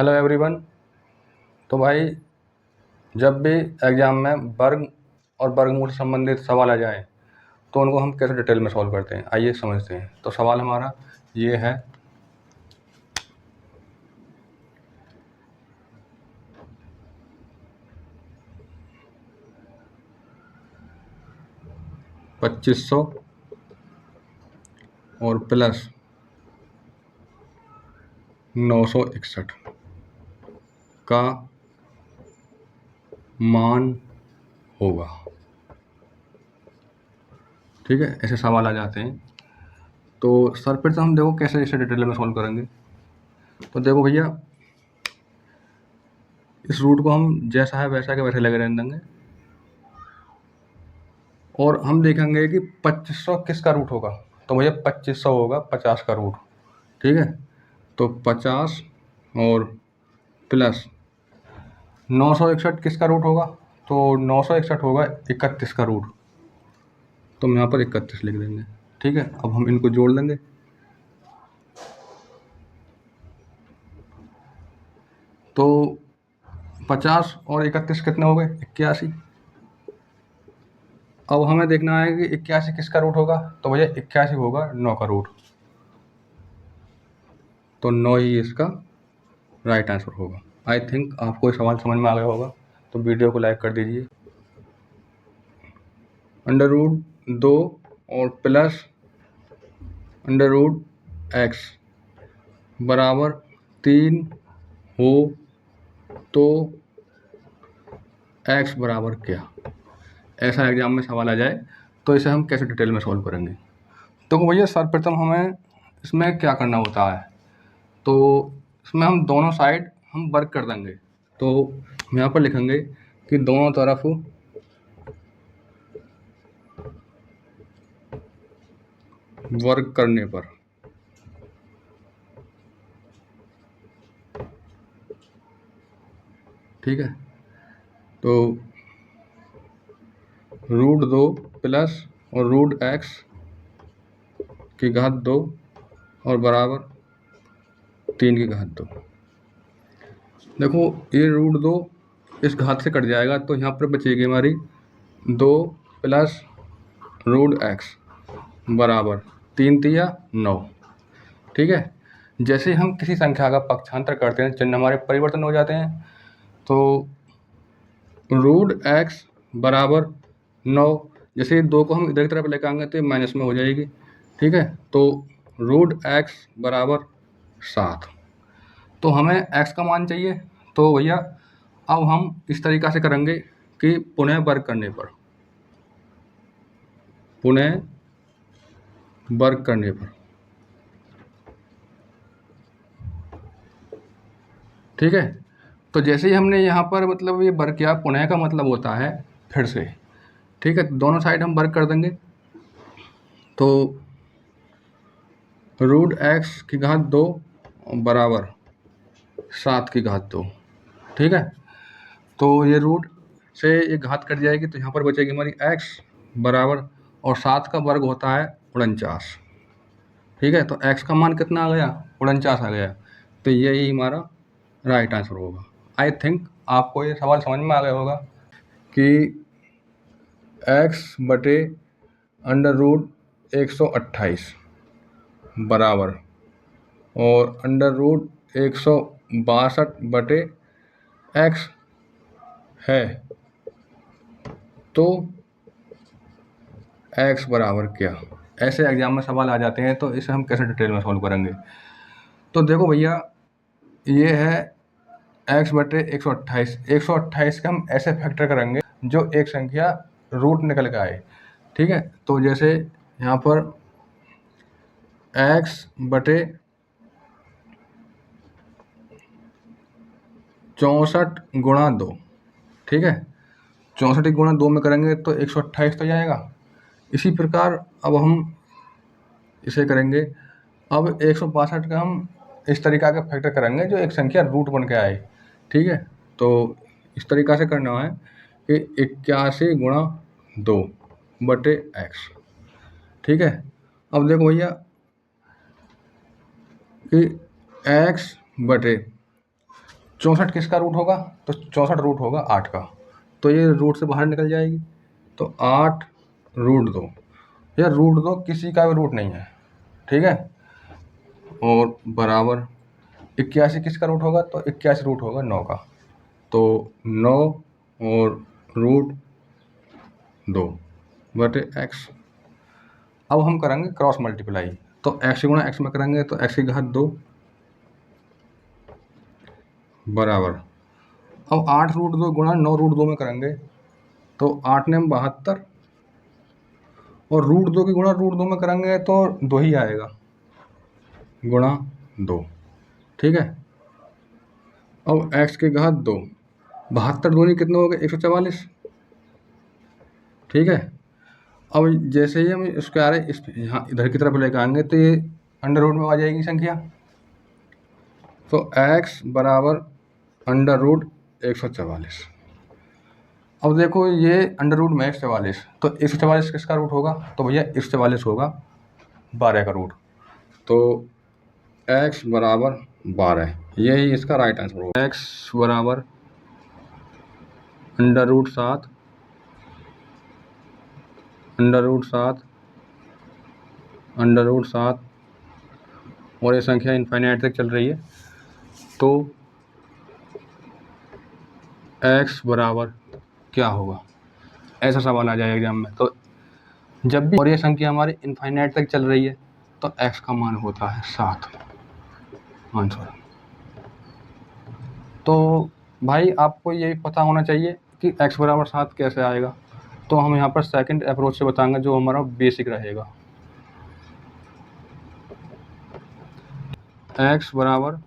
Hello everyone. तो भाई, जब भी एग्ज़ाम में वर्ग और वर्गमूल से संबंधित सवाल आ जाएँ तो उनको हम कैसे डिटेल में सॉल्व करते हैं, आइए समझते हैं। तो सवाल हमारा ये है, $2500 और प्लस 961 का मान होगा। ठीक है, ऐसे सवाल आ जाते हैं। तो सर्वप्रथम हम देखो कैसे इसे डिटेल में सॉल्व करेंगे। तो देखो भैया, इस रूट को हम जैसा है वैसा के वैसे लगे रहने देंगे और हम देखेंगे कि 2500 किसका रूट होगा। तो भैया 2500 होगा 50 का रूट। ठीक है, तो 50 और प्लस 961 किसका रूट होगा। तो 961 होगा 31 का रूट। तो हम यहाँ पर 31 लिख देंगे। ठीक है, अब हम इनको जोड़ लेंगे। तो 50 और 31 कितने हो गए, 81। अब हमें देखना है कि 81 किसका रूट होगा। तो भैया 81 होगा 9 का रूट। तो 9 ही इसका राइट आंसर होगा। आई थिंक आपको ये सवाल समझ में आ गया होगा। तो वीडियो को लाइक कर दीजिए। अंडर रूट 2 और प्लस अंडर रूट x बराबर 3 हो तो x बराबर क्या। ऐसा एग्जाम में सवाल आ जाए तो इसे हम कैसे डिटेल में सॉल्व करेंगे। तो भैया सर्वप्रथम हमें इसमें क्या करना होता है। तो इसमें हम दोनों साइड हम वर्क कर देंगे। तो हम यहाँ पर लिखेंगे कि दोनों तरफ वर्क करने पर ठीक है, तो रूट 2 प्लस और रूट x की घात 2 और बराबर 3 की घात 2। देखो ये रूट 2 इस घात से कट जाएगा तो यहाँ पर बचेगी हमारी 2 प्लस रूट x बराबर 3 तिया 9। ठीक है, जैसे हम किसी संख्या का पक्षांतर करते हैं चिन्ह हमारे परिवर्तन हो जाते हैं। तो रूट x बराबर 9, जैसे 2 को हम इधर की तरफ लेकर आएंगे तो माइनस में हो जाएगी। ठीक है, तो रूट x बराबर 7। तो हमें x का मान चाहिए। तो भैया अब हम इस तरीक़ा से करेंगे कि पुनः वर्ग करने पर ठीक है, तो जैसे ही हमने यहाँ पर मतलब ये वर्ग किया, पुनः का मतलब होता है फिर से। ठीक है, दोनों साइड हम वर्ग कर देंगे। तो रूट x की घात 2 बराबर 7 की घात 2। ठीक है, तो ये रूट से ये घात कट जाएगी तो यहाँ पर बचेगी हमारी x बराबर, और 7 का वर्ग होता है 49। ठीक है, तो x का मान कितना आ गया, 49 आ गया। तो यही हमारा राइट आंसर होगा। आई थिंक आपको ये सवाल समझ में आ गया होगा कि x बटे अंडर रूट 128 बराबर और अंडर रूट 162 बटे x है, तो x बराबर क्या। ऐसे एग्जाम में सवाल आ जाते हैं तो इसे हम कैसे डिटेल में सॉल्व करेंगे। तो देखो भैया, ये है x बटे 128। 128 का हम ऐसे फैक्टर करेंगे जो एक संख्या रूट निकल के आए। ठीक है, तो जैसे यहाँ पर x बटे 64 गुणा 2। ठीक है, 64 गुणा 2 में करेंगे तो 128 तो जाएगा। इसी प्रकार अब हम इसे करेंगे। अब 162 का हम इस तरीक़ा का फैक्टर करेंगे जो एक संख्या रूट बन के आए। ठीक है, तो इस तरीक़ा से करना है कि 81 गुणा 2 बटे x। ठीक है, अब देखो भैया कि x बटे 64 किसका रूट होगा? तो 64 रूट होगा 8 का, तो ये रूट से बाहर निकल जाएगी। तो 8 रूट 2, या रूट 2 किसी का भी रूट नहीं है, ठीक है। और बराबर 81 किसका रूट होगा? तो 81 रूट होगा 9 का, तो 9 और रूट 2 बटे x। अब हम करेंगे क्रॉस मल्टीप्लाई, तो x गुणा x में करेंगे तो x की घात 2 बराबर, अब 8 रूट 2 गुणा 9 रूट 2 में करेंगे तो 8 ने 72, और रूट 2 की गुणा रूट 2 में करेंगे तो 2 ही आएगा, गुणा 2, ठीक है। अब x की घात 2, 72 दूनी कितने हो गए? 144, ठीक है। अब जैसे ही हम इसके आ रहे इस यहाँ इधर की तरफ लेकर आएंगे तो ये अंडर रूट में आ जाएगी संख्या, तो x बराबर अंडर रूट 144। अब देखो ये अंडर रूट में 144, तो 144 किसका रूट होगा? तो भैया 144 होगा 12 का रूट, तो x बराबर 12, यही इसका राइट आंसर होगा। x बराबर under root 7 under root 7 under root 7, और ये संख्या इनफाइनाइट तक चल रही है, तो x बराबर क्या होगा? ऐसा सवाल आ जाएगा एग्जाम में। तो जब भी और ये संख्या हमारी इनफाइनाइट तक चल रही है तो x का मान होता है 7 आंसर। तो भाई आपको यही पता होना चाहिए कि x बराबर 7 कैसे आएगा, तो हम यहाँ पर सेकंड अप्रोच से बताएंगे जो हमारा बेसिक रहेगा। x बराबर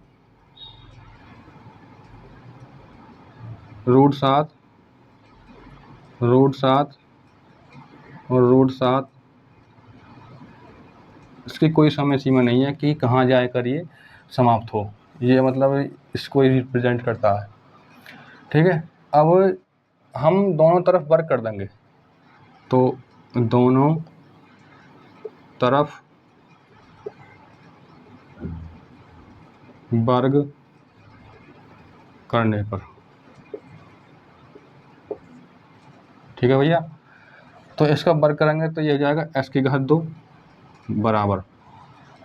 रूट 7 और रूट 7, इसकी कोई समय सीमा नहीं है कि कहाँ जाकर ये समाप्त हो, ये मतलब इसको ही रिप्रेजेंट करता है, ठीक है। अब हम दोनों तरफ वर्क कर देंगे, तो दोनों तरफ वर्ग करने पर, ठीक है भैया। तो इसका वर्ग करेंगे तो ये हो जाएगा x की घात 2 बराबर,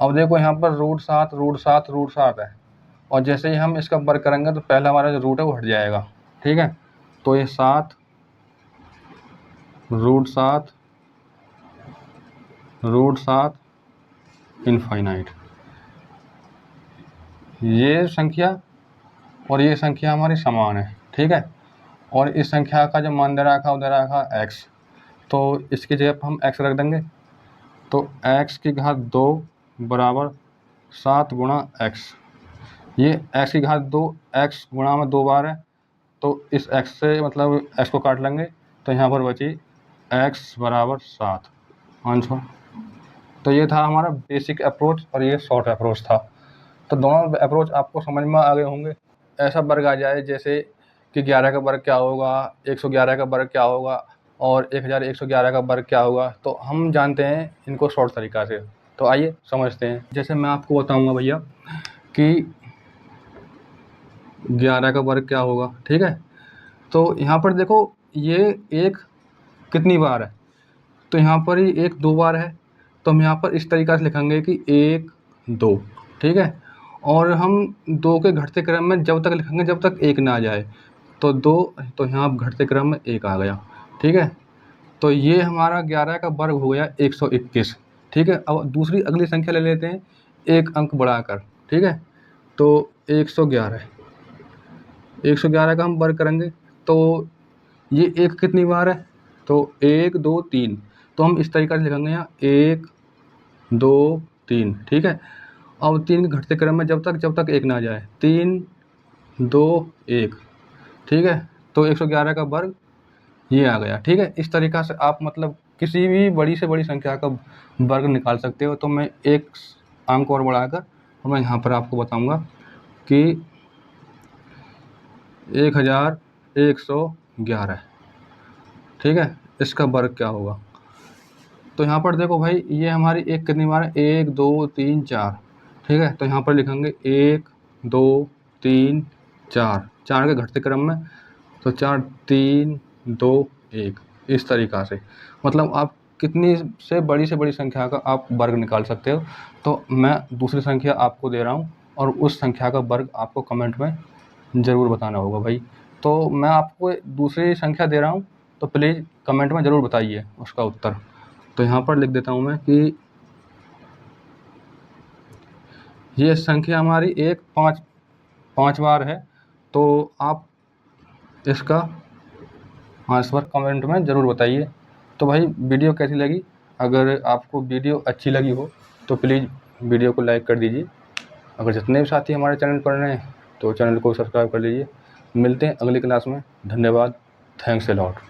अब देखो यहाँ पर रूट 7 है, और जैसे ही हम इसका वर्ग करेंगे तो पहला हमारा जो रूट है वो हट जाएगा, ठीक है। तो ये 7 रूट 7 इनफाइनाइट, ये संख्या और ये संख्या हमारी समान है, ठीक है। और इस संख्या का जो मान दे रखा उधर रखा x, तो इसकी जगह पर हम x रख देंगे, तो x की घात 2 बराबर 7 गुणा x, ये x की घात 2 x गुणा में 2 बार है, तो इस x से मतलब x को काट लेंगे तो यहाँ पर बची x बराबर 7 आंसर। तो ये था हमारा बेसिक अप्रोच और ये शॉर्ट अप्रोच था। तो दोनों अप्रोच आपको समझ में आ गए होंगे। ऐसा वर्ग आ जाए जैसे कि 11 का वर्ग क्या होगा, 111 का वर्ग क्या होगा और 1111 का वर्ग क्या होगा, तो हम जानते हैं इनको शॉर्ट तरीका से। तो आइए समझते हैं। जैसे मैं आपको बताऊंगा भैया कि 11 का वर्ग क्या होगा, ठीक है। तो यहाँ पर देखो ये एक कितनी बार है, तो यहाँ पर ही 1 2 बार है, तो हम यहाँ पर इस तरीक़ा से लिखेंगे कि 1 2, ठीक है। और हम 2 के घटते क्रम में जब तक लिखेंगे जब तक 1 ना आ जाए, तो 2, तो यहाँ घटते क्रम में 1 आ गया, ठीक है। तो ये हमारा 11 का वर्ग हो गया 121, ठीक है। अब दूसरी अगली संख्या ले लेते हैं एक अंक बढ़ाकर, ठीक है। तो 111 का हम वर्ग करेंगे तो ये 1 कितनी बार है, तो 1 2 3, तो हम इस तरीक़े से लिखेंगे यहाँ 1 2 3, ठीक है। अब 3 के घटते क्रम में जब तक 1 ना आ जाए, 3 2 1, ठीक है। तो 111 का वर्ग ये आ गया, ठीक है। इस तरीक़ा से आप मतलब किसी भी बड़ी से बड़ी संख्या का वर्ग निकाल सकते हो। तो मैं एक अंक और बढ़ाकर मैं यहाँ पर आपको बताऊँगा कि 1111, ठीक है, इसका वर्ग क्या होगा। तो यहाँ पर देखो भाई ये हमारी 1 कितनी बार है, 1 2 3 4, ठीक है। तो यहाँ पर लिखेंगे 1 2 3 4 के घटते क्रम में, तो 4 3 2 1 इस तरीक़ा से। मतलब आप कितनी से बड़ी संख्या का आप वर्ग निकाल सकते हो। तो मैं दूसरी संख्या आपको दे रहा हूँ और उस संख्या का वर्ग आपको कमेंट में ज़रूर बताना होगा भाई। तो मैं आपको दूसरी संख्या दे रहा हूँ, तो प्लीज़ कमेंट में ज़रूर बताइए उसका उत्तर। तो यहाँ पर लिख देता हूँ मैं कि ये संख्या हमारी 1 5 बार है। तो आप इसका आंसर कमेंट में ज़रूर बताइए। तो भाई वीडियो कैसी लगी? अगर आपको वीडियो अच्छी लगी हो तो प्लीज़ वीडियो को लाइक कर दीजिए। अगर जितने भी साथी हमारे चैनल पर नए हैं तो चैनल को सब्सक्राइब कर लीजिए। मिलते हैं अगली क्लास में। धन्यवाद। Thanks a lot.